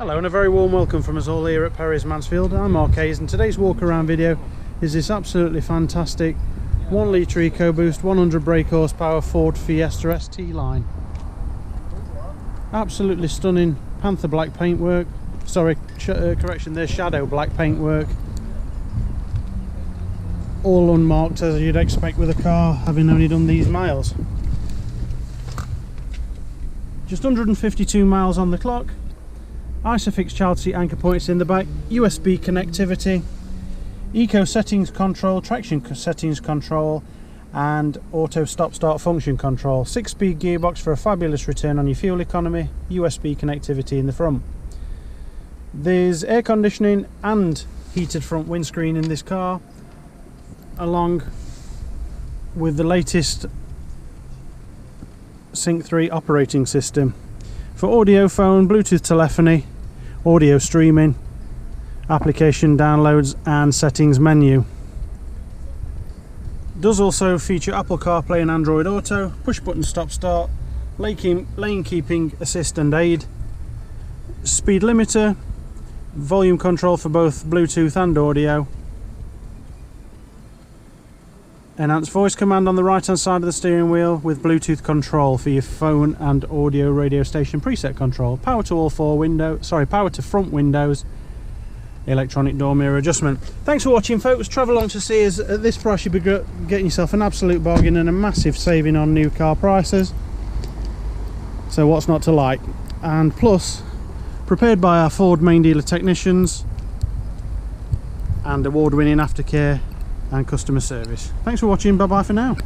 Hello and a very warm welcome from us all here at Perrys Mansfield. I'm MyKey, and today's walk around video is this absolutely fantastic 1 litre EcoBoost 100 brake horsepower Ford Fiesta ST line. Absolutely stunning panther black paintwork, correction, there's shadow black paintwork, all unmarked as you'd expect with a car having only done these miles. Just 152 miles on the clock. Isofix child seat anchor points in the back, USB connectivity, eco settings control, traction settings control, and auto stop start function control. 6-speed gearbox for a fabulous return on your fuel economy, USB connectivity in the front. There's air conditioning and heated front windscreen in this car, along with the latest Sync 3 operating system for audio, phone, Bluetooth telephony, audio streaming, application downloads and settings menu. Does also feature Apple CarPlay and Android Auto, push button stop start, lane keeping assist and aid, speed limiter, volume control for both Bluetooth and audio, enhanced voice command on the right hand side of the steering wheel with Bluetooth control for your phone and audio radio station preset control, power to all four windows, power to front windows, electronic door mirror adjustment. Thanks for watching, folks. Travel along to see us. At this price you'll be getting yourself an absolute bargain and a massive saving on new car prices, so what's not to like? And plus, prepared by our Ford main dealer technicians and award-winning aftercare and customer service. Thanks for watching. Bye bye for now.